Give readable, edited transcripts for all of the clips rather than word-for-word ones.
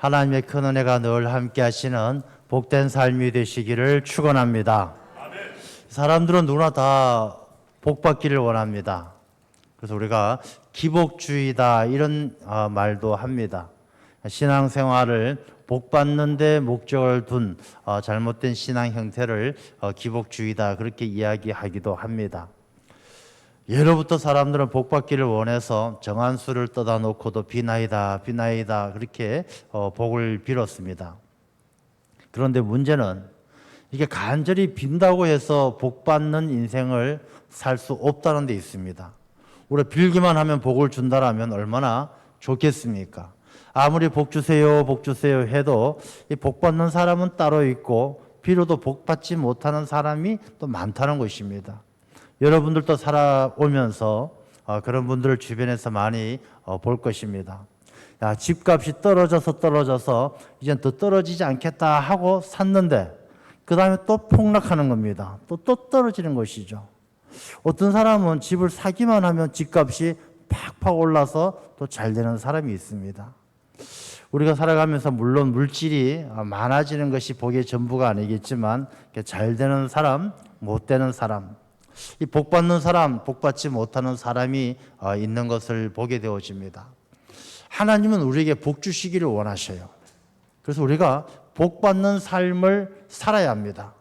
하나님의 큰 은혜가 늘 함께 하시는 복된 삶이 되시기를 축원합니다. 사람들은 누구나 다 복받기를 원합니다. 그래서 우리가 기복주의다 이런 말도 합니다. 신앙생활을 복받는 데 목적을 둔 잘못된 신앙 형태를 기복주의다 그렇게 이야기하기도 합니다. 예로부터 사람들은 복받기를 원해서 정한 수를 떠다 놓고도 비나이다 비나이다 그렇게 복을 빌었습니다. 그런데 문제는 이게 간절히 빈다고 해서 복받는 인생을 살 수 없다는 데 있습니다. 우리 빌기만 하면 복을 준다라면 얼마나 좋겠습니까? 아무리 복 주세요 해도 이 복받는 사람은 따로 있고 빌어도 복받지 못하는 사람이 또 많다는 것입니다. 여러분들도 살아오면서 그런 분들을 주변에서 많이 볼 것입니다. 야, 집값이 떨어져서 이젠 더 떨어지지 않겠다 하고 샀는데 그 다음에 또 폭락하는 겁니다. 또 떨어지는 것이죠. 어떤 사람은 집을 사기만 하면 집값이 팍팍 올라서 또 잘 되는 사람이 있습니다. 우리가 살아가면서 물론 물질이 많아지는 것이 복의 전부가 아니겠지만 잘 되는 사람, 못 되는 사람, 이 복받는 사람, 복받지 못하는 사람이 있는 것을 보게 되어집니다. 하나님은 우리에게 복 주시기를 원하셔요. 그래서 우리가 복받는 삶을 살아야 합니다.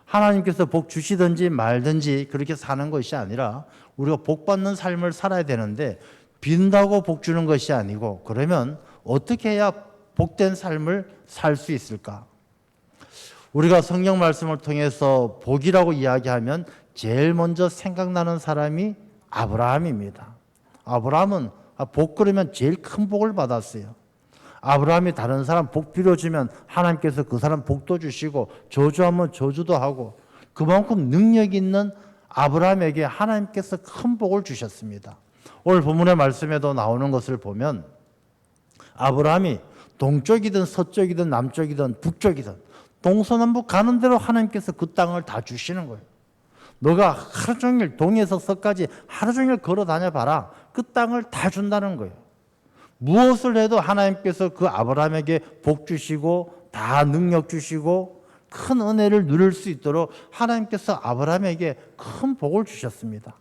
하나님께서 복 주시든지 말든지 그렇게 사는 것이 아니라 우리가 복받는 삶을 살아야 되는데 빈다고 복 주는 것이 아니고 그러면 어떻게 해야 복된 삶을 살 수 있을까? 우리가 성경 말씀을 통해서 복이라고 이야기하면 제일 먼저 생각나는 사람이 아브라함입니다. 아브라함은 복 그러면 제일 큰 복을 받았어요. 아브라함이 다른 사람 복 빌어주면 하나님께서 그 사람 복도 주시고 저주하면 저주도 하고 그만큼 능력 있는 아브라함에게 하나님께서 큰 복을 주셨습니다. 오늘 본문의 말씀에도 나오는 것을 보면 아브라함이 동쪽이든 서쪽이든 남쪽이든 북쪽이든 동서남북 가는 대로 하나님께서 그 땅을 다 주시는 거예요. 너가 하루 종일 동에서 서까지 하루 종일 걸어 다녀 봐라. 그 땅을 다 준다는 거예요. 무엇을 해도 하나님께서 그 아브라함에게 복 주시고 다 능력 주시고 큰 은혜를 누릴 수 있도록 하나님께서 아브라함에게 큰 복을 주셨습니다.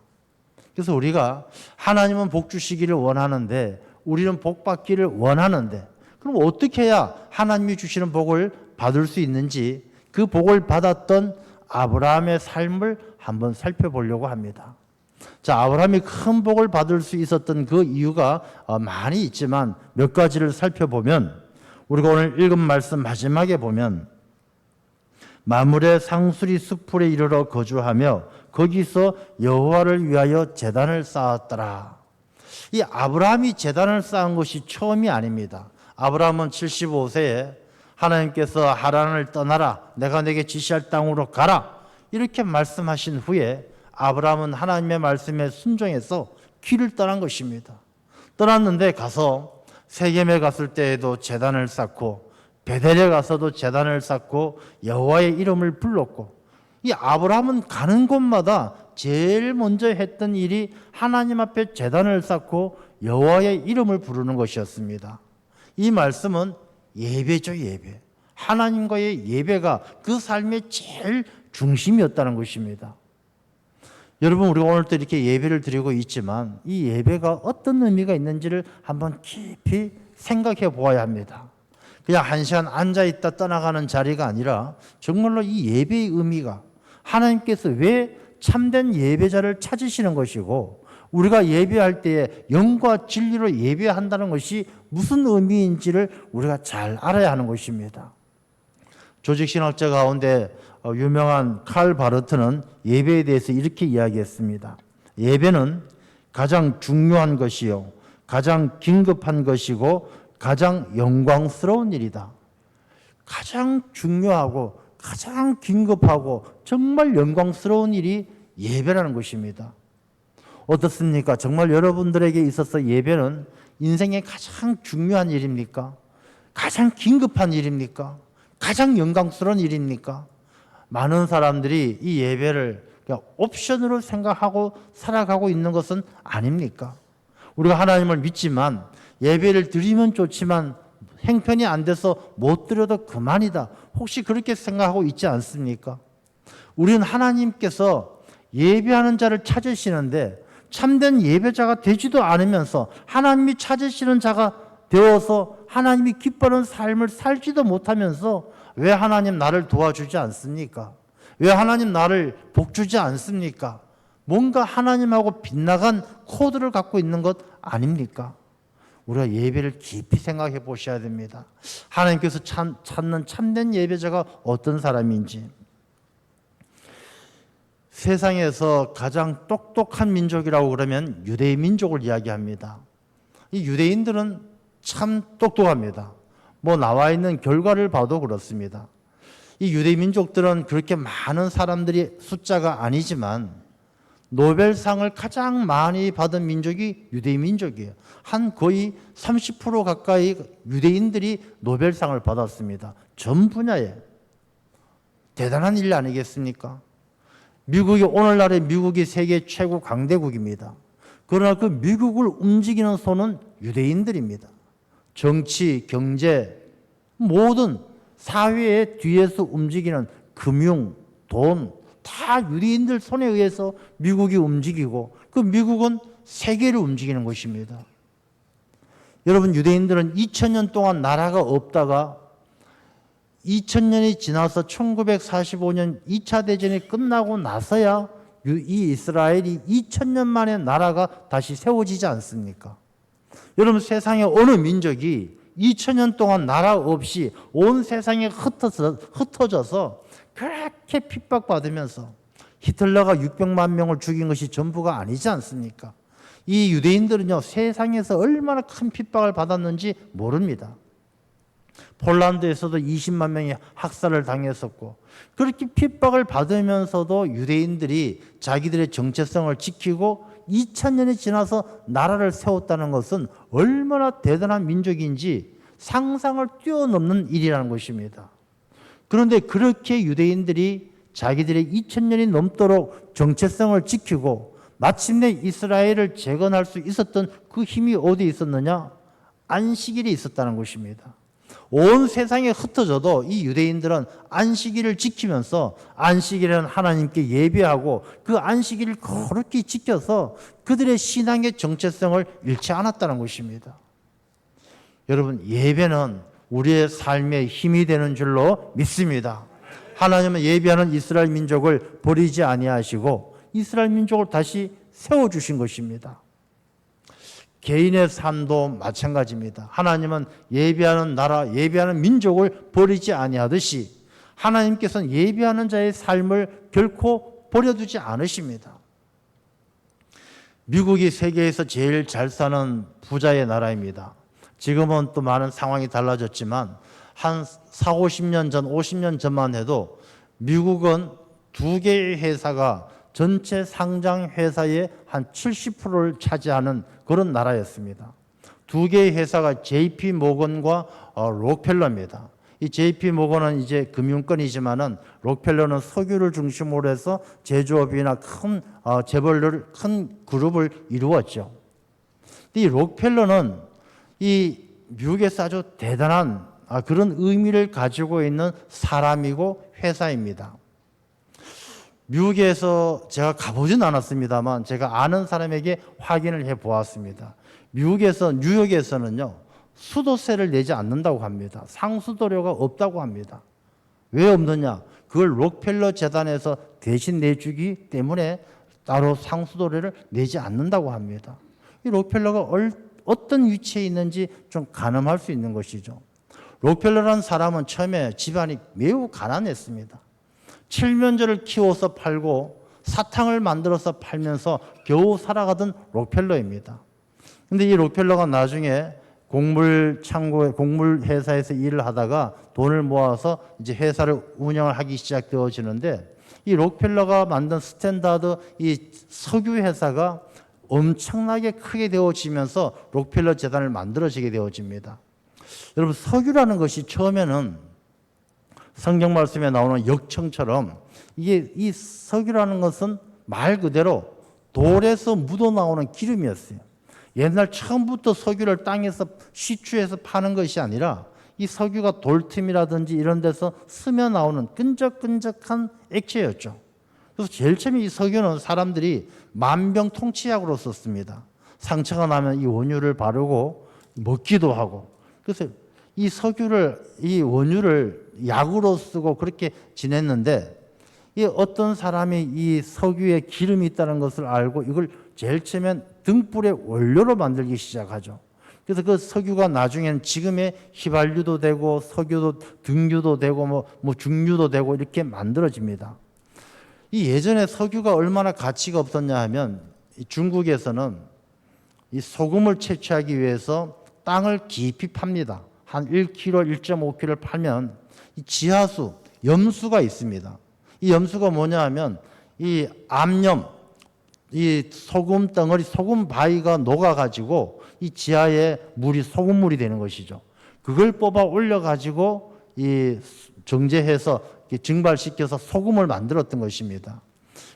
그래서 우리가 하나님은 복 주시기를 원하는데 우리는 복 받기를 원하는데 그럼 어떻게 해야 하나님이 주시는 복을 받을 수 있는지 그 복을 받았던 아브라함의 삶을 한번 살펴보려고 합니다. 자, 아브라함이 큰 복을 받을 수 있었던 그 이유가 많이 있지만 몇 가지를 살펴보면 우리가 오늘 읽은 말씀 마지막에 보면 마물의 상수리 수풀에 이르러 거주하며 거기서 여호와를 위하여 제단을 쌓았더라. 이 아브라함이 제단을 쌓은 것이 처음이 아닙니다. 아브라함은 75세에 하나님께서 하란을 떠나라 내가 내게 지시할 땅으로 가라 이렇게 말씀하신 후에 아브라함은 하나님의 말씀에 순종해서 길을 떠난 것입니다. 떠났는데 가서 세겜에 갔을 때에도 제단을 쌓고 베델에 가서도 제단을 쌓고 여호와의 이름을 불렀고 이 아브라함은 가는 곳마다 제일 먼저 했던 일이 하나님 앞에 제단을 쌓고 여호와의 이름을 부르는 것이었습니다. 이 말씀은 예배죠, 예배. 하나님과의 예배가 그 삶의 제일 중심이었다는 것입니다. 여러분, 우리가 오늘 또 이렇게 예배를 드리고 있지만 이 예배가 어떤 의미가 있는지를 한번 깊이 생각해 보아야 합니다. 그냥 한 시간 앉아있다 떠나가는 자리가 아니라 정말로 이 예배의 의미가 하나님께서 왜 참된 예배자를 찾으시는 것이고 우리가 예배할 때에 영과 진리로 예배한다는 것이 무슨 의미인지를 우리가 잘 알아야 하는 것입니다. 조직신학자 가운데 유명한 칼 바르트는 예배에 대해서 이렇게 이야기했습니다. 예배는 가장 중요한 것이요 가장 긴급한 것이고 가장 영광스러운 일이다. 가장 중요하고 가장 긴급하고 정말 영광스러운 일이 예배라는 것입니다. 어떻습니까? 정말 여러분들에게 있어서 예배는 인생의 가장 중요한 일입니까? 가장 긴급한 일입니까? 가장 영광스러운 일입니까? 많은 사람들이 이 예배를 그냥 옵션으로 생각하고 살아가고 있는 것은 아닙니까? 우리가 하나님을 믿지만 예배를 드리면 좋지만 형편이 안 돼서 못 드려도 그만이다. 혹시 그렇게 생각하고 있지 않습니까? 우리는 하나님께서 예배하는 자를 찾으시는데 참된 예배자가 되지도 않으면서 하나님이 찾으시는 자가 되어서 하나님이 기뻐하는 삶을 살지도 못하면서 왜 하나님 나를 도와주지 않습니까? 왜 하나님 나를 복주지 않습니까? 뭔가 하나님하고 빗나간 코드를 갖고 있는 것 아닙니까? 우리가 예배를 깊이 생각해 보셔야 됩니다. 하나님께서 찾는 참된 예배자가 어떤 사람인지. 세상에서 가장 똑똑한 민족이라고 그러면 유대인 민족을 이야기합니다. 이 유대인들은 참 똑똑합니다. 뭐 나와 있는 결과를 봐도 그렇습니다. 이 유대인 민족들은 그렇게 많은 사람들이 숫자가 아니지만 노벨상을 가장 많이 받은 민족이 유대인 민족이에요. 한 거의 30% 가까이 유대인들이 노벨상을 받았습니다. 전 분야에. 대단한 일 아니겠습니까? 오늘날의 미국이 세계 최고 강대국입니다. 그러나 그 미국을 움직이는 손은 유대인들입니다. 정치, 경제, 모든 사회의 뒤에서 움직이는 금융, 돈, 다 유대인들 손에 의해서 미국이 움직이고 그 미국은 세계를 움직이는 것입니다. 여러분, 유대인들은 2000년 동안 나라가 없다가 2000년이 지나서 1945년 2차 대전이 끝나고 나서야 이 이스라엘이 2000년 만에 나라가 다시 세워지지 않습니까? 여러분, 세상에 어느 민족이 2000년 동안 나라 없이 온 세상에 흩어져서 그렇게 핍박받으면서 히틀러가 600만 명을 죽인 것이 전부가 아니지 않습니까? 이 유대인들은요, 세상에서 얼마나 큰 핍박을 받았는지 모릅니다. 폴란드에서도 20만 명이 학살을 당했었고, 그렇게 핍박을 받으면서도 유대인들이 자기들의 정체성을 지키고 2000년이 지나서 나라를 세웠다는 것은 얼마나 대단한 민족인지 상상을 뛰어넘는 일이라는 것입니다. 그런데 그렇게 유대인들이 자기들의 2000년이 넘도록 정체성을 지키고 마침내 이스라엘을 재건할 수 있었던 그 힘이 어디에 있었느냐? 안식일이 있었다는 것입니다. 온 세상에 흩어져도 이 유대인들은 안식일을 지키면서 안식일에는 하나님께 예배하고 그 안식일을 거룩히 지켜서 그들의 신앙의 정체성을 잃지 않았다는 것입니다. 여러분, 예배는 우리의 삶의 힘이 되는 줄로 믿습니다. 하나님은 예배하는 이스라엘 민족을 버리지 아니하시고 이스라엘 민족을 다시 세워주신 것입니다. 개인의 삶도 마찬가지입니다. 하나님은 예배하는 나라, 예배하는 민족을 버리지 아니하듯이 하나님께서는 예배하는 자의 삶을 결코 버려두지 않으십니다. 미국이 세계에서 제일 잘 사는 부자의 나라입니다. 지금은 또 많은 상황이 달라졌지만 한 4, 50년 전, 50년 전만 해도 미국은 2개의 회사가 전체 상장 회사의 한 70%를 차지하는 그런 나라였습니다. 2개의 회사가 JP 모건과 록펠러입니다. 이 JP 모건은 이제 금융권이지만은 록펠러는 석유를 중심으로 해서 제조업이나 큰 재벌을 큰 그룹을 이루었죠. 이 록펠러는 이 미국에서 아주 대단한 그런 의미를 가지고 있는 사람이고 회사입니다. 미국에서 제가 가보진 않았습니다만 제가 아는 사람에게 확인을 해 보았습니다. 뉴욕에서는요, 수도세를 내지 않는다고 합니다. 상수도료가 없다고 합니다. 왜 없느냐? 그걸 록펠러 재단에서 대신 내주기 때문에 따로 상수도료를 내지 않는다고 합니다. 이 록펠러가 어떤 위치에 있는지 좀 가늠할 수 있는 것이죠. 록펠러라는 사람은 처음에 집안이 매우 가난했습니다. 칠면조를 키워서 팔고 사탕을 만들어서 팔면서 겨우 살아가던 록펠러입니다. 근데 이 록펠러가 나중에 곡물 회사에서 일을 하다가 돈을 모아서 이제 회사를 운영을 하기 시작되어지는데 이 록펠러가 만든 스탠다드 이 석유 회사가 엄청나게 크게 되어지면서 록펠러 재단을 만들어지게 되어집니다. 여러분, 석유라는 것이 처음에는 성경 말씀에 나오는 역청처럼 이 석유라는 것은 말 그대로 돌에서 묻어나오는 기름이었어요. 옛날 처음부터 석유를 땅에서 시추해서 파는 것이 아니라 이 석유가 돌틈이라든지 이런 데서 스며 나오는 끈적끈적한 액체였죠. 그래서 제일 처음에 이 석유는 사람들이 만병통치약으로 썼습니다. 상처가 나면 이 원유를 바르고 먹기도 하고. 그래서 이 석유를, 이 원유를 약으로 쓰고 그렇게 지냈는데, 이 어떤 사람이 이 석유에 기름이 있다는 것을 알고 이걸 제일 처음엔 등불의 원료로 만들기 시작하죠. 그래서 그 석유가 나중에는 지금의 휘발유도 되고 석유도 등유도 되고 뭐 중유도 되고 이렇게 만들어집니다. 이 예전에 석유가 얼마나 가치가 없었냐 하면 중국에서는 이 소금을 채취하기 위해서 땅을 깊이 팝니다. 한 1km, 1.5km를 파면 이 지하수, 염수가 있습니다. 이 염수가 뭐냐 하면 이 암염, 이 소금 덩어리, 소금 바위가 녹아가지고 이 지하에 물이 소금물이 되는 것이죠. 그걸 뽑아 올려가지고 이 정제해서 증발시켜서 소금을 만들었던 것입니다.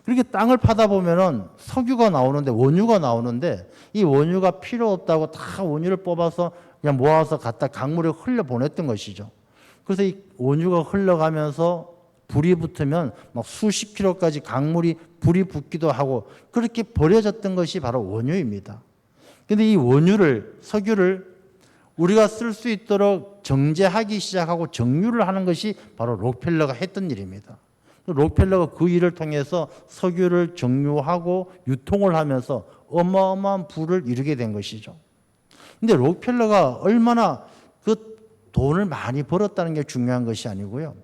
그렇게 땅을 파다 보면은 석유가 나오는데, 원유가 나오는데, 이 원유가 필요 없다고 다 원유를 뽑아서 그냥 모아서 갖다 강물에 흘려 보냈던 것이죠. 그래서 이 원유가 흘러가면서 불이 붙으면 막 수십 킬로까지 강물이 불이 붙기도 하고 그렇게 버려졌던 것이 바로 원유입니다. 근데 이 원유를, 석유를 우리가 쓸 수 있도록 정제하기 시작하고 정유를 하는 것이 바로 록펠러가 했던 일입니다. 록펠러가 그 일을 통해서 석유를 정유하고 유통을 하면서 어마어마한 부를 이루게 된 것이죠. 근데 록펠러가 얼마나 그 돈을 많이 벌었다는 게 중요한 것이 아니고요.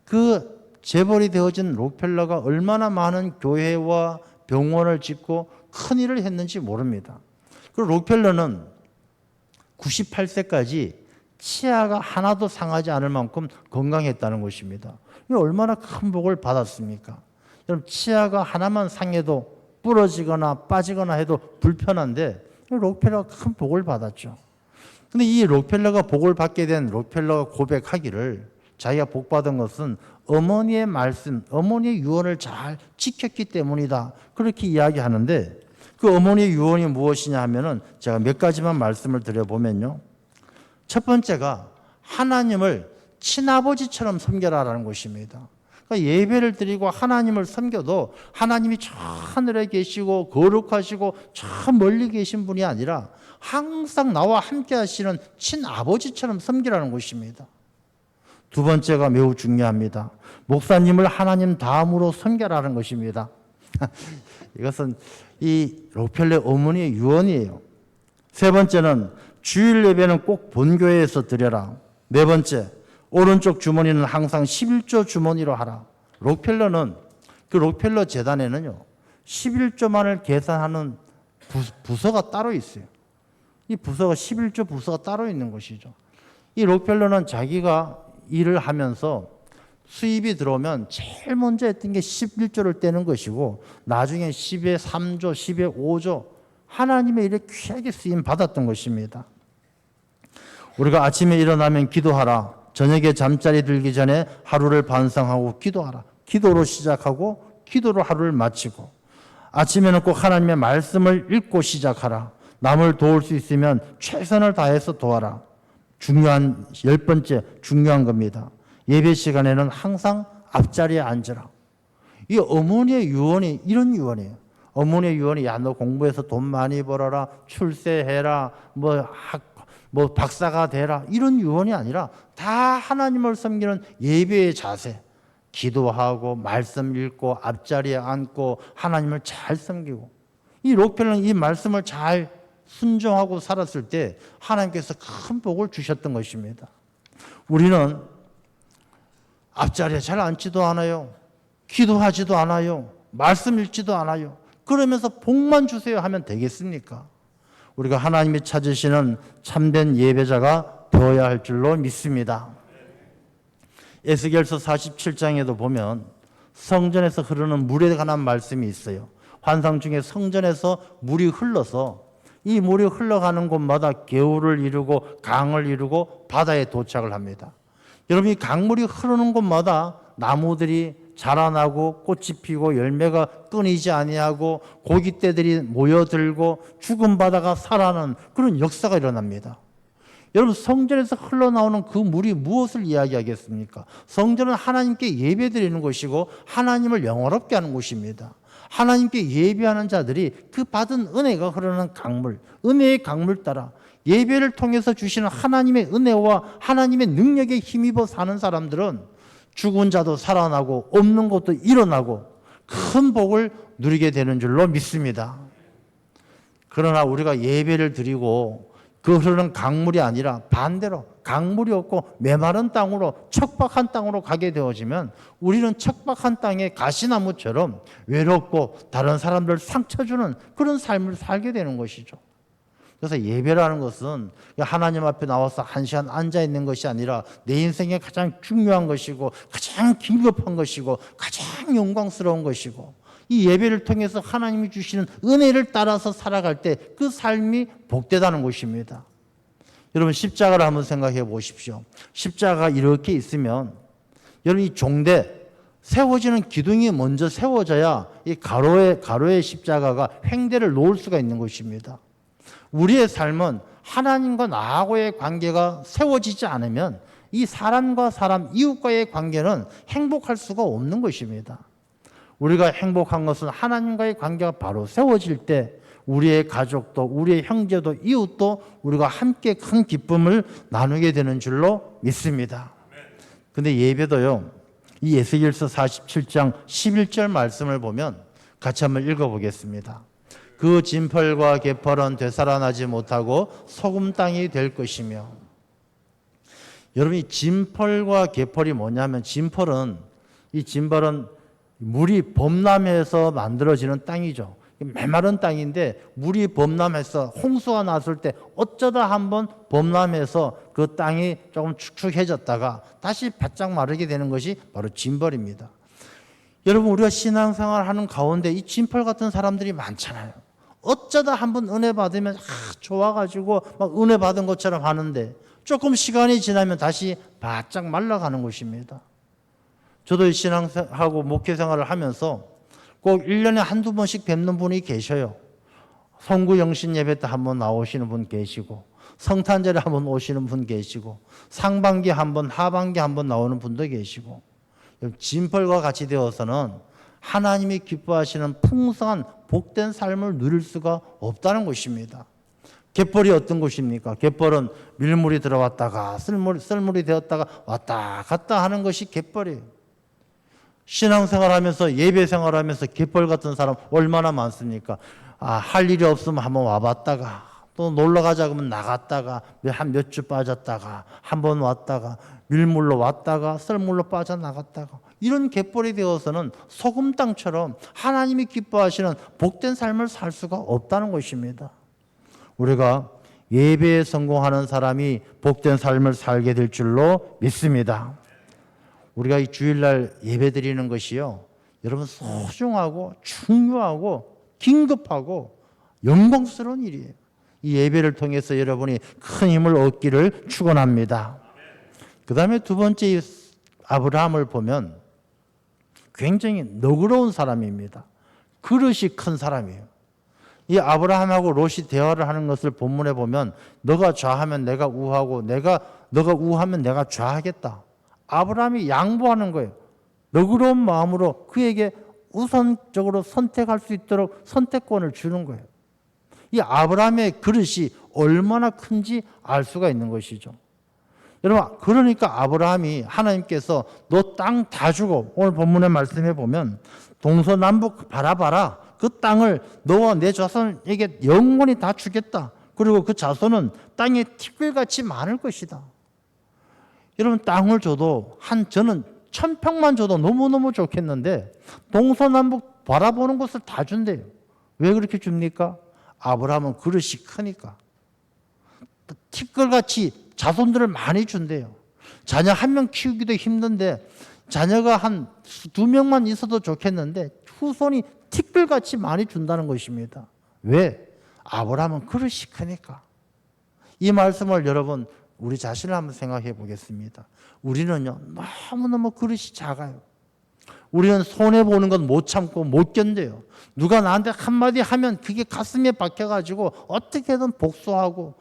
그 재벌이 되어진 록펠러가 얼마나 많은 교회와 병원을 짓고 큰 일을 했는지 모릅니다. 그리고 록펠러는 98세까지 치아가 하나도 상하지 않을 만큼 건강했다는 것입니다. 얼마나 큰 복을 받았습니까? 여러분, 치아가 하나만 상해도 부러지거나 빠지거나 해도 불편한데 록펠러가 큰 복을 받았죠. 근데 이 록펠러가 복을 받게 된 록펠러가 고백하기를 자기가 복 받은 것은 어머니의 말씀, 어머니의 유언을 잘 지켰기 때문이다. 그렇게 이야기하는데 그 어머니의 유언이 무엇이냐 하면은 제가 몇 가지만 말씀을 드려보면요. 첫 번째가 하나님을 친아버지처럼 섬겨라라는 것입니다. 그러니까 예배를 드리고 하나님을 섬겨도 하나님이 저 하늘에 계시고 거룩하시고 저 멀리 계신 분이 아니라 항상 나와 함께 하시는 친아버지처럼 섬기라는 것입니다. 두 번째가 매우 중요합니다. 목사님을 하나님 다음으로 섬겨라는 것입니다. 이것은 이 록펠러 어머니의 유언이에요. 세 번째는 주일 예배는 꼭 본교회에서 드려라. 네 번째, 오른쪽 주머니는 항상 11조 주머니로 하라. 록펠러는 그 록펠러 재단에는요 11조만을 계산하는 부서가 따로 있어요. 이 부서가 11조 부서가 따로 있는 것이죠. 이 록펠러는 자기가 일을 하면서 수입이 들어오면 제일 먼저 했던 게 11조를 떼는 것이고 나중에 10의 3조, 10의 5조 하나님의 일에 귀하게 쓰임 받았던 것입니다. 우리가 아침에 일어나면 기도하라. 저녁에 잠자리 들기 전에 하루를 반성하고 기도하라. 기도로 시작하고 기도로 하루를 마치고 아침에는 꼭 하나님의 말씀을 읽고 시작하라. 남을 도울 수 있으면 최선을 다해서 도와라. 중요한 10번째 중요한 겁니다. 예배 시간에는 항상 앞자리에 앉으라. 이 어머니의 유언이 이런 유언이에요. 어머니의 유언이 야 너 공부해서 돈 많이 벌어라. 출세해라. 뭐 박사가 되라. 이런 유언이 아니라 다 하나님을 섬기는 예배의 자세. 기도하고 말씀 읽고 앞자리에 앉고 하나님을 잘 섬기고 이 록펠러는 이 말씀을 잘 순종하고 살았을 때 하나님께서 큰 복을 주셨던 것입니다. 우리는 앞자리에 잘 앉지도 않아요. 기도하지도 않아요. 말씀 읽지도 않아요. 그러면서 복만 주세요 하면 되겠습니까? 우리가 하나님이 찾으시는 참된 예배자가 되어야 할 줄로 믿습니다. 에스겔서 47장에도 보면 성전에서 흐르는 물에 관한 말씀이 있어요. 환상 중에 성전에서 물이 흘러서 이 물이 흘러가는 곳마다 개울을 이루고 강을 이루고 바다에 도착을 합니다. 여러분, 이 강물이 흐르는 곳마다 나무들이 자라나고 꽃이 피고 열매가 끊이지 아니하고 고깃대들이 모여들고 죽은 바다가 살아나는 그런 역사가 일어납니다. 여러분 성전에서 흘러나오는 그 물이 무엇을 이야기하겠습니까? 성전은 하나님께 예배드리는 곳이고 하나님을 영화롭게 하는 곳입니다. 하나님께 예배하는 자들이 그 받은 은혜가 흐르는 강물, 은혜의 강물 따라 예배를 통해서 주시는 하나님의 은혜와 하나님의 능력에 힘입어 사는 사람들은 죽은 자도 살아나고 없는 것도 일어나고 큰 복을 누리게 되는 줄로 믿습니다. 그러나 우리가 예배를 드리고 그 흐르는 강물이 아니라 반대로 강물이 없고 메마른 땅으로 척박한 땅으로 가게 되어지면 우리는 척박한 땅의 가시나무처럼 외롭고 다른 사람들 상처 주는 그런 삶을 살게 되는 것이죠. 그래서 예배라는 것은 하나님 앞에 나와서 한 시간 앉아 있는 것이 아니라 내 인생에 가장 중요한 것이고 가장 긴급한 것이고 가장 영광스러운 것이고 이 예배를 통해서 하나님이 주시는 은혜를 따라서 살아갈 때 그 삶이 복되다는 것입니다. 여러분 십자가를 한번 생각해 보십시오. 십자가가 이렇게 있으면 여러분 이 종대 세워지는 기둥이 먼저 세워져야 이 가로의 십자가가 횡대를 놓을 수가 있는 것입니다. 우리의 삶은 하나님과 나하고의 관계가 세워지지 않으면 이 사람과 사람, 이웃과의 관계는 행복할 수가 없는 것입니다. 우리가 행복한 것은 하나님과의 관계가 바로 세워질 때 우리의 가족도 우리의 형제도 이웃도 우리가 함께 큰 기쁨을 나누게 되는 줄로 믿습니다. 근데 예배도요. 이 에스겔서 47장 11절 말씀을 보면 같이 한번 읽어보겠습니다. 그 진펄과 개펄은 되살아나지 못하고 소금 땅이 될 것이며. 여러분 이 진펄과 개펄이 뭐냐면 진펄은 물이 범람해서 만들어지는 땅이죠. 메마른 땅인데 물이 범람해서 홍수가 났을 때 어쩌다 한번 범람해서 그 땅이 조금 축축해졌다가 다시 바짝 마르게 되는 것이 바로 진펄입니다. 여러분 우리가 신앙생활 하는 가운데 이 진펄 같은 사람들이 많잖아요. 어쩌다 한번 은혜 받으면 좋아가지고 막 은혜 받은 것처럼 하는데 조금 시간이 지나면 다시 바짝 말라가는 것입니다. 저도 신앙하고 목회생활을 하면서 꼭 1년에 한두 번씩 뵙는 분이 계셔요. 성구 영신 예배 때 한번 나오시는 분 계시고 성탄절에 한번 오시는 분 계시고 상반기 한번 하반기 한번 나오는 분도 계시고 진펄과 같이 되어서는 하나님이 기뻐하시는 풍성한 복된 삶을 누릴 수가 없다는 것입니다. 갯벌이 어떤 것입니까? 갯벌은 밀물이 들어왔다가 썰물이 되었다가 왔다 갔다 하는 것이 갯벌이에요. 신앙생활하면서 예배생활하면서 갯벌 같은 사람 얼마나 많습니까? 할 일이 없으면 한번 와봤다가 또 놀러 가자 그러면 나갔다가 한 몇 주 빠졌다가 한번 왔다가 밀물로 왔다가 썰물로 빠져나갔다가 이런 갯벌이 되어서는 소금 땅처럼 하나님이 기뻐하시는 복된 삶을 살 수가 없다는 것입니다. 우리가 예배에 성공하는 사람이 복된 삶을 살게 될 줄로 믿습니다. 우리가 이 주일날 예배 드리는 것이요, 여러분 소중하고 중요하고 긴급하고 영광스러운 일이에요. 이 예배를 통해서 여러분이 큰 힘을 얻기를 축원합니다. 그 다음에 두 번째 아브라함을 보면 굉장히 너그러운 사람입니다. 그릇이 큰 사람이에요. 이 아브라함하고 롯이 대화를 하는 것을 본문에 보면 너가 좌하면 내가 우하고 너가 우하면 내가 좌하겠다. 아브라함이 양보하는 거예요. 너그러운 마음으로 그에게 우선적으로 선택할 수 있도록 선택권을 주는 거예요. 이 아브라함의 그릇이 얼마나 큰지 알 수가 있는 것이죠. 여러분, 그러니까 아브라함이 하나님께서 너 땅 다 주고, 오늘 본문에 말씀해 보면 동서남북 바라봐라. 그 땅을 너와 내 자손에게 영원히 다 주겠다. 그리고 그 자손은 땅에 티끌같이 많을 것이다. 여러분, 땅을 줘도 저는 1000평만 줘도 너무너무 좋겠는데 동서남북 바라보는 것을 다 준대요. 왜 그렇게 줍니까? 아브라함은 그릇이 크니까. 티끌같이 자손들을 많이 준대요. 자녀 한 명 키우기도 힘든데 자녀가 한 2명만 있어도 좋겠는데 후손이 티끌같이 많이 준다는 것입니다. 왜? 아브라함은 그릇이 크니까. 이 말씀을 여러분 우리 자신을 한번 생각해 보겠습니다. 우리는요 너무너무 그릇이 작아요. 우리는 손해보는 건 못 참고 못 견뎌요. 누가 나한테 한마디 하면 그게 가슴에 박혀가지고 어떻게든 복수하고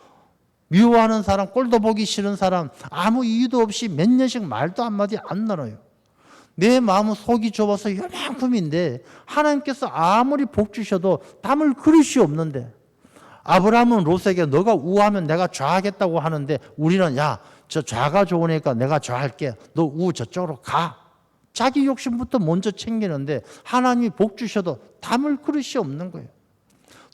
미워하는 사람, 꼴도 보기 싫은 사람, 아무 이유도 없이 몇 년씩 말도 한마디 안 나눠요. 내 마음은 속이 좁아서 요만큼인데 하나님께서 아무리 복 주셔도 담을 그릇이 없는데, 아브라함은 롯에게 너가 우하면 내가 좌하겠다고 하는데 우리는 야, 저 좌가 좋으니까 내가 좌할게. 너 우 저쪽으로 가. 자기 욕심부터 먼저 챙기는데 하나님이 복 주셔도 담을 그릇이 없는 거예요.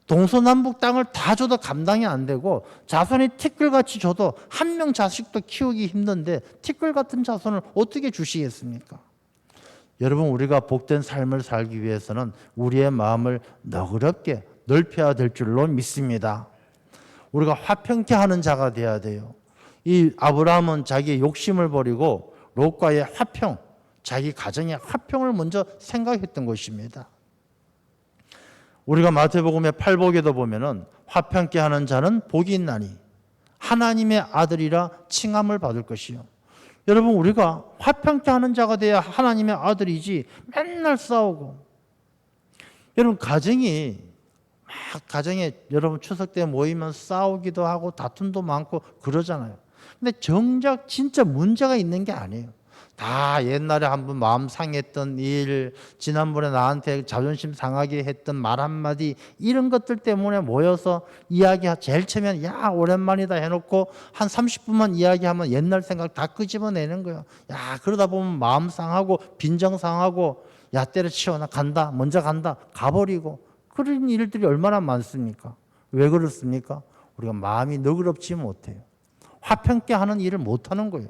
동서남북 땅을 다 줘도 감당이 안 되고 자손이 티끌같이 줘도 한 명 자식도 키우기 힘든데 티끌 같은 자손을 어떻게 주시겠습니까? 여러분, 우리가 복된 삶을 살기 위해서는 우리의 마음을 너그럽게 넓혀야 될 줄로 믿습니다. 우리가 화평케 하는 자가 되어야 돼요. 이 아브라함은 자기의 욕심을 버리고 롯과의 화평, 자기 가정의 화평을 먼저 생각했던 것입니다. 우리가 마태복음의 팔복에도 보면은 화평케 하는 자는 복이 있나니 하나님의 아들이라 칭함을 받을 것이요. 여러분, 우리가 화평케 하는 자가 돼야 하나님의 아들이지 맨날 싸우고, 여러분 가정에 여러분 추석 때 모이면 싸우기도 하고 다툼도 많고 그러잖아요. 근데 정작 진짜 문제가 있는 게 아니에요. 다 옛날에 한번 마음 상했던 일, 지난번에 나한테 자존심 상하게 했던 말 한마디, 이런 것들 때문에 모여서 이야기, 제일 처음엔 야 오랜만이다 해놓고 한 30분만 이야기하면 옛날 생각 다 끄집어내는 거예요. 야, 그러다 보면 마음 상하고 빈정 상하고, 야 때려치워 나 간다, 먼저 간다, 가버리고, 그런 일들이 얼마나 많습니까? 왜 그렇습니까? 우리가 마음이 너그럽지 못해요. 화평케 하는 일을 못하는 거예요.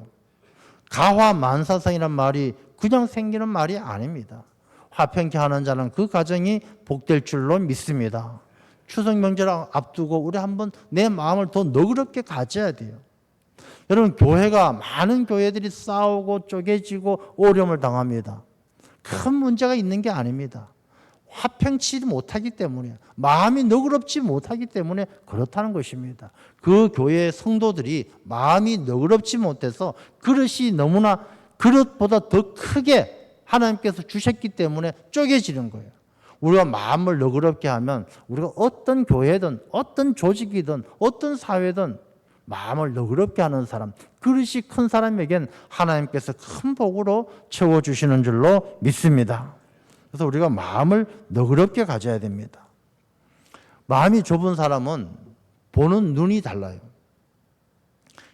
가화만사성이란 말이 그냥 생기는 말이 아닙니다. 화평케 하는 자는 그 가정이 복될 줄로 믿습니다. 추석 명절 앞두고 우리 한번 내 마음을 더 너그럽게 가져야 돼요. 여러분, 교회가 많은 교회들이 싸우고 쪼개지고 어려움을 당합니다. 큰 문제가 있는 게 아닙니다. 화평치 못하기 때문에, 마음이 너그럽지 못하기 때문에 그렇다는 것입니다. 그 교회의 성도들이 마음이 너그럽지 못해서 그릇이 너무나 그릇보다 더 크게 하나님께서 주셨기 때문에 쪼개지는 거예요. 우리가 마음을 너그럽게 하면 우리가 어떤 교회든 어떤 조직이든 어떤 사회든 마음을 너그럽게 하는 사람, 그릇이 큰 사람에겐 하나님께서 큰 복으로 채워주시는 줄로 믿습니다. 그래서 우리가 마음을 너그럽게 가져야 됩니다. 마음이 좁은 사람은 보는 눈이 달라요.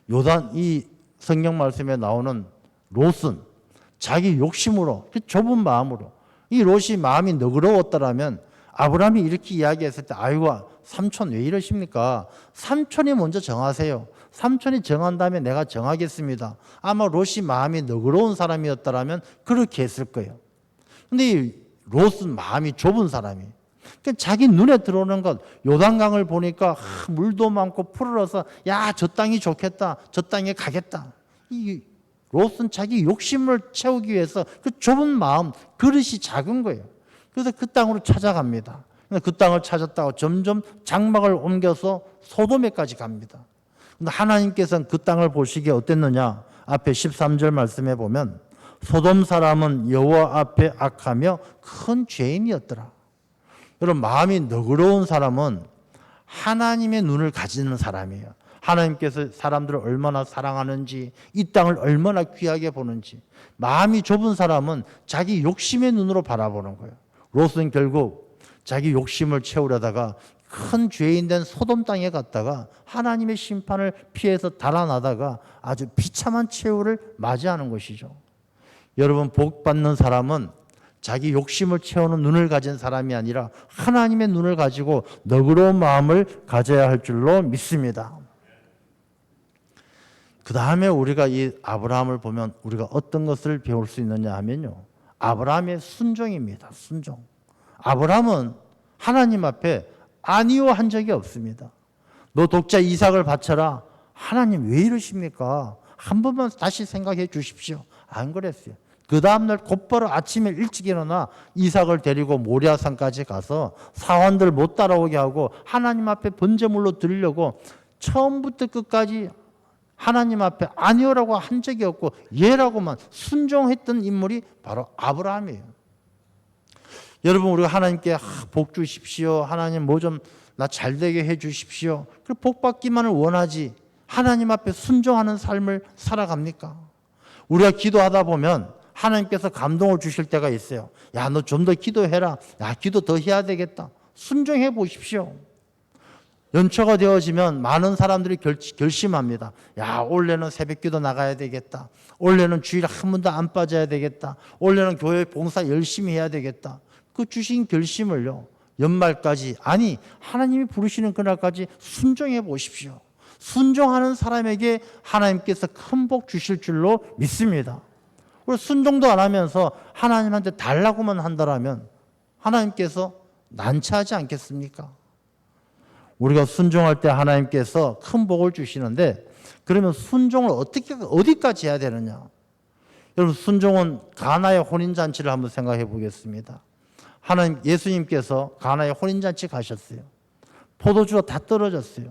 요단 이 성경 말씀에 나오는 롯은 자기 욕심으로, 그 좁은 마음으로, 이 롯이 마음이 너그러웠더라면 아브라함이 이렇게 이야기했을 때, 아이고 삼촌 왜 이러십니까? 삼촌이 먼저 정하세요. 삼촌이 정한 다음에 내가 정하겠습니다. 아마 롯이 마음이 너그러운 사람이었더라면 그렇게 했을 거예요. 근데 이 롯은 마음이 좁은 사람이에요. 그러니까 자기 눈에 들어오는 것, 요단강을 보니까 물도 많고 푸르러서 야, 저 땅이 좋겠다, 저 땅에 가겠다. 이 롯은 자기 욕심을 채우기 위해서 그 좁은 마음, 그릇이 작은 거예요. 그래서 그 땅으로 찾아갑니다. 그 땅을 찾았다가 점점 장막을 옮겨서 소돔에까지 갑니다. 근데 하나님께서는 그 땅을 보시기에 어땠느냐? 앞에 13절 말씀해 보면 소돔 사람은 여호와 앞에 악하며 큰 죄인이었더라. 여러분, 마음이 너그러운 사람은 하나님의 눈을 가지는 사람이에요. 하나님께서 사람들을 얼마나 사랑하는지, 이 땅을 얼마나 귀하게 보는지. 마음이 좁은 사람은 자기 욕심의 눈으로 바라보는 거예요. 롯은 결국 자기 욕심을 채우려다가 큰 죄인 된 소돔 땅에 갔다가 하나님의 심판을 피해서 달아나다가 아주 비참한 최후를 맞이하는 것이죠. 여러분, 복 받는 사람은 자기 욕심을 채우는 눈을 가진 사람이 아니라 하나님의 눈을 가지고 너그러운 마음을 가져야 할 줄로 믿습니다. 그 다음에 우리가 이 아브라함을 보면 우리가 어떤 것을 배울 수 있느냐 하면요, 아브라함의 순종입니다. 순종. 아브라함은 하나님 앞에 아니요 한 적이 없습니다. 너 독자 이삭을 바쳐라. 하나님 왜 이러십니까? 한 번만 다시 생각해 주십시오. 안 그랬어요. 그 다음날 곧바로 아침에 일찍 일어나 이삭을 데리고 모리아산까지 가서 사환들 못 따라오게 하고 하나님 앞에 번제물로 드리려고 처음부터 끝까지 하나님 앞에 아니오라고 한 적이 없고 예라고만 순종했던 인물이 바로 아브라함이에요. 여러분, 우리가 하나님께 복 주십시오, 하나님 뭐 좀 나 잘되게 해 주십시오, 그 복 받기만을 원하지 하나님 앞에 순종하는 삶을 살아갑니까? 우리가 기도하다 보면 하나님께서 감동을 주실 때가 있어요. 야, 너 좀 더 기도해라. 야, 기도 더 해야 되겠다. 순종해 보십시오. 연초가 되어지면 많은 사람들이 결심합니다. 야, 올해는 새벽기도 나가야 되겠다. 올해는 주일에 한 번도 안 빠져야 되겠다. 올해는 교회 봉사 열심히 해야 되겠다. 그 주신 결심을요, 연말까지, 아니 하나님이 부르시는 그날까지 순종해 보십시오. 순종하는 사람에게 하나님께서 큰 복 주실 줄로 믿습니다. 그리고 순종도 안 하면서 하나님한테 달라고만 한다라면 하나님께서 난처하지 않겠습니까? 우리가 순종할 때 하나님께서 큰 복을 주시는데, 그러면 순종을 어디까지 해야 되느냐? 여러분, 순종은 가나의 혼인잔치를 한번 생각해 보겠습니다. 하나님, 예수님께서 가나의 혼인잔치 가셨어요. 포도주가 다 떨어졌어요.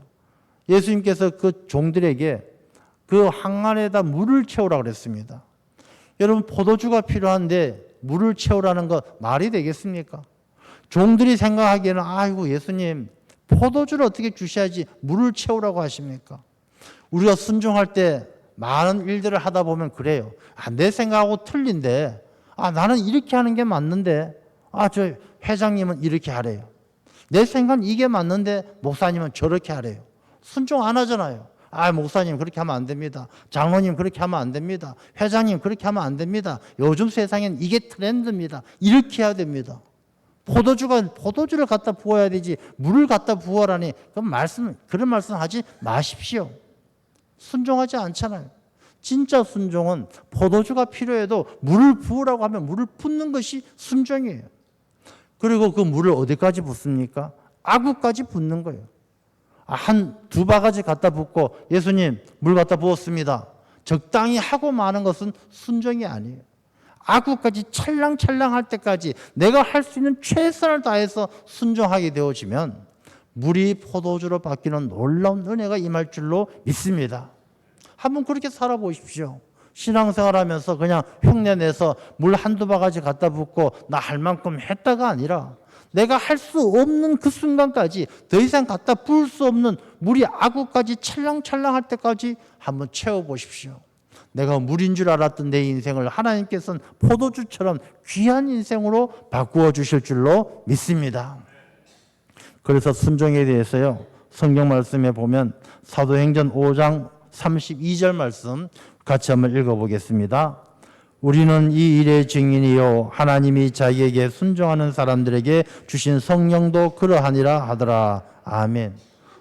예수님께서 그 종들에게 그 항아리에다 물을 채우라고 그랬습니다. 여러분, 포도주가 필요한데 물을 채우라는 거 말이 되겠습니까? 종들이 생각하기에는 아이고 예수님, 포도주를 어떻게 주셔야지 물을 채우라고 하십니까? 우리가 순종할 때 많은 일들을 하다 보면 그래요. 내 생각하고 틀린데, 나는 이렇게 하는 게 맞는데, 저 회장님은 이렇게 하래요. 내 생각은 이게 맞는데 목사님은 저렇게 하래요. 순종 안 하잖아요. 목사님 그렇게 하면 안 됩니다. 장로님 그렇게 하면 안 됩니다. 회장님 그렇게 하면 안 됩니다. 요즘 세상엔 이게 트렌드입니다. 이렇게 해야 됩니다. 포도주를 갖다 부어야 되지 물을 갖다 부어라니 그런 말씀 하지 마십시오. 순종하지 않잖아요. 진짜 순종은 포도주가 필요해도 물을 부으라고 하면 물을 붓는 것이 순종이에요. 그리고 그 물을 어디까지 붓습니까? 아구까지 붓는 거예요. 두 바가지 갖다 붓고 예수님 물 갖다 부었습니다. 적당히 하고 마는 것은 순종이 아니에요. 아구까지 찰랑찰랑 할 때까지 내가 할 수 있는 최선을 다해서 순종하게 되어지면 물이 포도주로 바뀌는 놀라운 은혜가 임할 줄로 믿습니다. 한번 그렇게 살아보십시오. 신앙생활하면서 그냥 흉내내서 물 한두 바가지 갖다 붓고 나 할 만큼 했다가 아니라 내가 할 수 없는 그 순간까지 더 이상 갖다 부을 수 없는 물이 아구까지 찰랑찰랑 할 때까지 한번 채워보십시오. 내가 물인 줄 알았던 내 인생을 하나님께서는 포도주처럼 귀한 인생으로 바꾸어 주실 줄로 믿습니다. 그래서 순종에 대해서요, 성경 말씀에 보면 사도행전 5장 32절 말씀 같이 한번 읽어보겠습니다. 우리는 이 일의 증인이요 하나님이 자기에게 순종하는 사람들에게 주신 성령도 그러하니라 하더라. 아멘.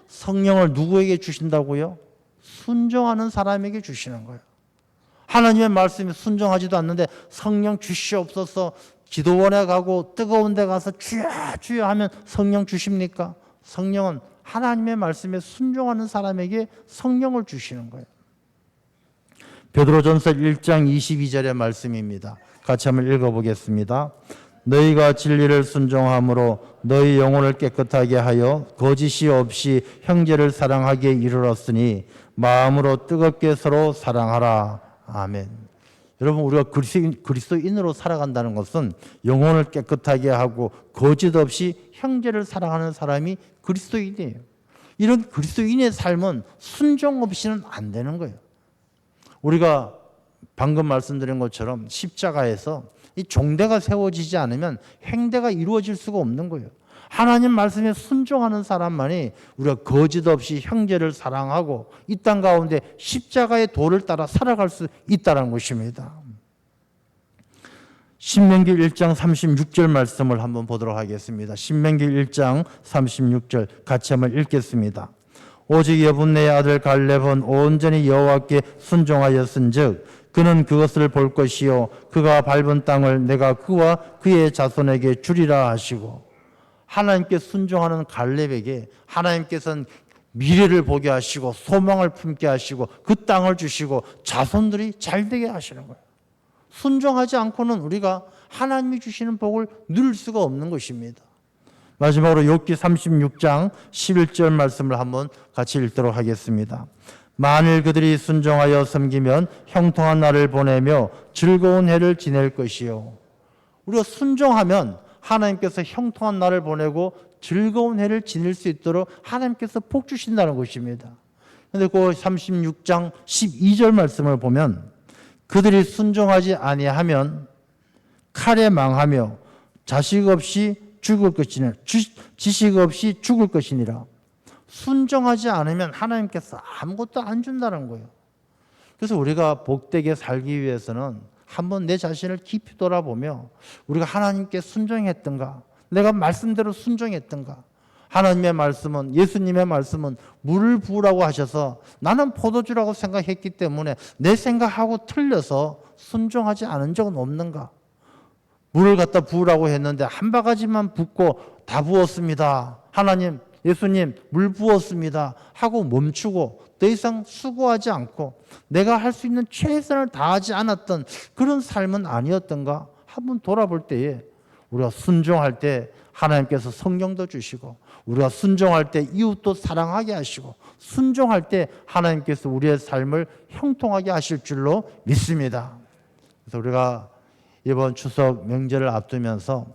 성령을 누구에게 주신다고요? 순종하는 사람에게 주시는 거예요. 하나님의 말씀에 순종하지도 않는데 성령 주시옵소서 기도원에 가고 뜨거운 데 가서 주여 주여 하면 성령 주십니까? 성령은 하나님의 말씀에 순종하는 사람에게 성령을 주시는 거예요. 베드로전서 1장 22절의 말씀입니다. 같이 한번 읽어보겠습니다. 너희가 진리를 순종함으로 너희 영혼을 깨끗하게 하여 거짓이 없이 형제를 사랑하기에 이르렀으니 마음으로 뜨겁게 서로 사랑하라. 아멘. 여러분, 우리가 그리스도인으로 살아간다는 것은 영혼을 깨끗하게 하고 거짓 없이 형제를 사랑하는 사람이 그리스도인이에요. 이런 그리스도인의 삶은 순종 없이는 안 되는 거예요. 우리가 방금 말씀드린 것처럼 십자가에서 이 종대가 세워지지 않으면 행대가 이루어질 수가 없는 거예요. 하나님 말씀에 순종하는 사람만이 우리가 거짓 없이 형제를 사랑하고 이 땅 가운데 십자가의 도를 따라 살아갈 수 있다는 것입니다. 신명기 1장 36절 말씀을 한번 보도록 하겠습니다. 신명기 1장 36절 같이 한번 읽겠습니다. 오직 여분네의 아들 갈렙은 온전히 여호와께 순종하였은즉 그는 그것을 볼 것이요 그가 밟은 땅을 내가 그와 그의 자손에게 주리라 하시고, 하나님께 순종하는 갈렙에게 하나님께서는 미래를 보게 하시고 소망을 품게 하시고 그 땅을 주시고 자손들이 잘 되게 하시는 거예요. 순종하지 않고는 우리가 하나님이 주시는 복을 누릴 수가 없는 것입니다. 마지막으로 욥기 36장 11절 말씀을 한번 같이 읽도록 하겠습니다. 만일 그들이 순종하여 섬기면 형통한 날을 보내며 즐거운 해를 지낼 것이요. 우리가 순종하면 하나님께서 형통한 날을 보내고 즐거운 해를 지낼 수 있도록 하나님께서 복 주신다는 것입니다. 근데 그 36장 12절 말씀을 보면 그들이 순종하지 아니하면 칼에 망하며 자식 없이 죽을 것이니라. 지식 없이 죽을 것이니라. 순종하지 않으면 하나님께서 아무것도 안 준다는 거예요. 그래서 우리가 복되게 살기 위해서는 한번 내 자신을 깊이 돌아보며 우리가 하나님께 순종했던가, 내가 말씀대로 순종했던가. 하나님의 말씀은, 예수님의 말씀은 물을 부으라고 하셔서 나는 포도주라고 생각했기 때문에 내 생각하고 틀려서 순종하지 않은 적은 없는가? 물을 갖다 부으라고 했는데 한 바가지만 붓고 다 부었습니다. 하나님, 예수님 물 부었습니다 하고 멈추고 더 이상 수고하지 않고 내가 할 수 있는 최선을 다하지 않았던 그런 삶은 아니었던가? 한번 돌아볼 때에 우리가 순종할 때 하나님께서 성령도 주시고, 우리가 순종할 때 이웃도 사랑하게 하시고, 순종할 때 하나님께서 우리의 삶을 형통하게 하실 줄로 믿습니다. 그래서 우리가 이번 추석 명절을 앞두면서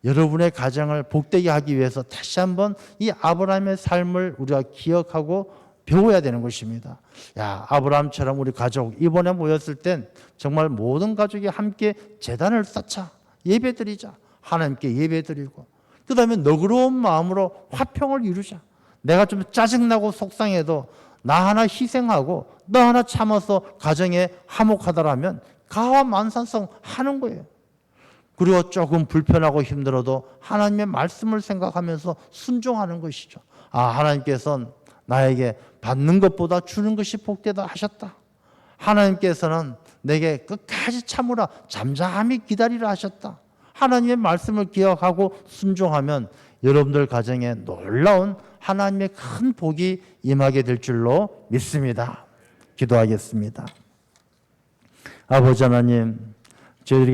여러분의 가정을 복되게 하기 위해서 다시 한번 이 아브라함의 삶을 우리가 기억하고 배워야 되는 것입니다. 야, 아브라함처럼 우리 가족 이번에 모였을 땐 정말 모든 가족이 함께 제단을 쌓자, 예배드리자, 하나님께 예배드리고, 그 다음에 너그러운 마음으로 화평을 이루자. 내가 좀 짜증나고 속상해도 나 하나 희생하고 너 하나 참아서 가정에 화목하다라면 가와 만산성 하는 거예요. 그리고 조금 불편하고 힘들어도 하나님의 말씀을 생각하면서 순종하는 것이죠. 아, 하나님께서는 나에게 받는 것보다 주는 것이 복되다 하셨다. 하나님께서는 내게 끝까지 참으라, 잠잠히 기다리라 하셨다. 하나님의 말씀을 기억하고 순종하면 여러분들 가정에 놀라운 하나님의 큰 복이 임하게 될 줄로 믿습니다. 기도하겠습니다. 아버지 하나님, 저희들에게